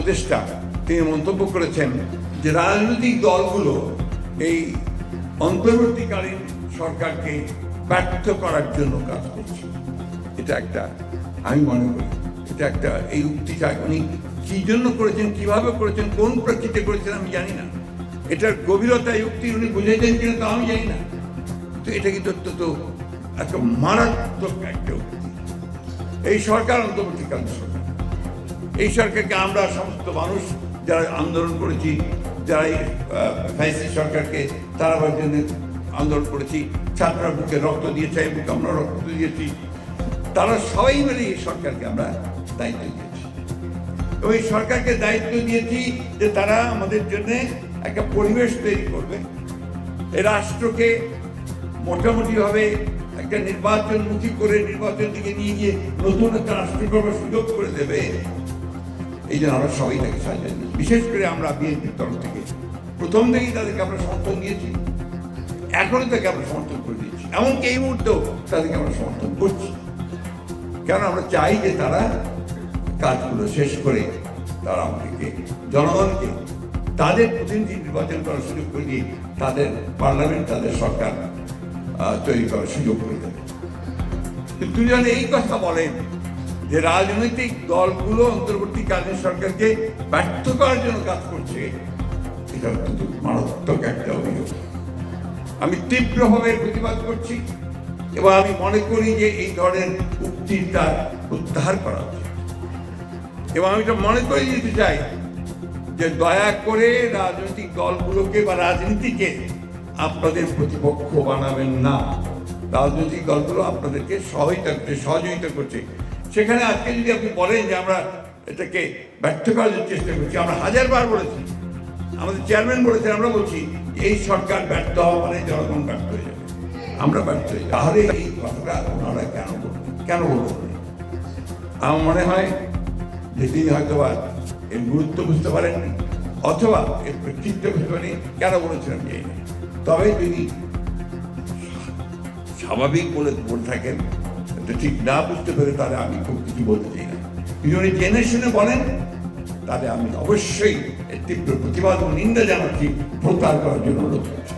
উপদেষ্টা তিনি মন্তব্য করেছেন যে রাজনৈতিক দলগুলো এই অন্তর্বর্তীকালীন সরকারকে ব্যর্থ করার জন্য কাজ করছে। এটা একটা, আমি মনে করি এটা একটা, এই উক্তিটা উনি কি জন্য করেছেন, কিভাবে করেছেন, কোন প্রেক্ষিতে করেছেন আমি জানি না। এটার গভীরতা এই উক্তি উনি বুঝেছেন কিনা তা আমি জানি না। তো এটা কিন্তু অত্যন্ত একটা মারাত্মক একটা উক্তি। এই সরকার অন্তর্বর্তীকালীন সরকার, এই সরকারকে আমরা সমস্ত মানুষ যারা আন্দোলন করেছি, যারা ফ্যাসিস্ট সরকারকে তাড়াবার জন্য আন্দোলন করেছি, ছাত্ররা বুকে রক্ত দিয়েছে, এই বুকে আমরা রক্ত দিয়েছি, তারা সবাই মিলে এই সরকারকে আমরা দায়িত্ব দিয়েছি। এবং এই সরকারকে দায়িত্ব দিয়েছি যে তারা আমাদের জন্য একটা পরিবেশ তৈরি করবে, এই রাষ্ট্রকে মোটামুটিভাবে একটা নির্বাচনমুখী করে নির্বাচন দিকে নিয়ে গিয়ে নতুন একটা রাষ্ট্র করবার সুযোগ করে দেবে। এই জন্য আমরা সবাই তাকে সাহায্য দিই। বিশেষ করে আমরা বিএনপির তরফ থেকে প্রথম থেকেই তাদেরকে আমরা সমর্থন দিয়েছি, এখনো তাকে আমরা সমর্থন করে দিয়েছি, এমনকি এই মুহূর্তেও তাদেরকে আমরা সমর্থন করছি। কেন আমরা চাই যে তারা কাজগুলো শেষ করে তারা আমাদেরকে, জনগণকে তাদের প্রতিনিধি নির্বাচন করার সুযোগ করে দিয়ে তাদের পার্লামেন্ট, তাদের সরকার তৈরি করার সুযোগ করে দেবে। কিন্তু যখন এই কথা বলেন যে রাজনৈতিক দলগুলো অন্তর্বর্তীকালীন সরকারকে ব্যর্থ করার জন্য কাজ করছে, এটা অত্যন্ত মারাত্মক একটা অভিযোগ। আমি তীব্রভাবে প্রতিবাদ করছি এবং আমি মনে করি যে এই ধরনের উক্তিটা উদ্ধার করা উচিত। এবং আমি এটা মনে করে দিতে চাই যে দয়া করে রাজনৈতিক দলগুলোকে বা রাজনীতিকে আপনাদের প্রতিপক্ষ বানাবেন না। রাজনৈতিক দলগুলো আপনাদেরকে সহযোগিতা করছে। সেখানে আজকে যদি আপনি বলেন যে আমরা এটাকে ব্যর্থ করার চেষ্টা করছি, আমরা হাজারবার বলেছি, আমাদের চেয়ারম্যান বলেছেন, আমরা বলছি এই সরকার ব্যর্থ হওয়া মানে জনগণ ব্যর্থ হয়ে যাবে, আমরা ব্যর্থ হয়ে যাবো। তাহলে এই কথাটা ওনারা কেন বলবেন? আমার মনে হয় যে তিনি হয়তো বা এর গুরুত্ব বুঝতে পারেননি, অথবা এর প্রেক্ষিত বুঝতে পারেনি কেন বলেছিলাম যে তবে যদি স্বাভাবিক বলে থাকেন, ঠিক না বুঝতে পেরে তাহলে আমি খুব কিছু বলতে চাই না। যদি জেনে শুনে বলেন তাহলে আমি অবশ্যই এর তীব্র প্রতিবাদ ও নিন্দা জানাচ্ছি, প্রত্যাহার করার জন্য অনুরোধ করছি।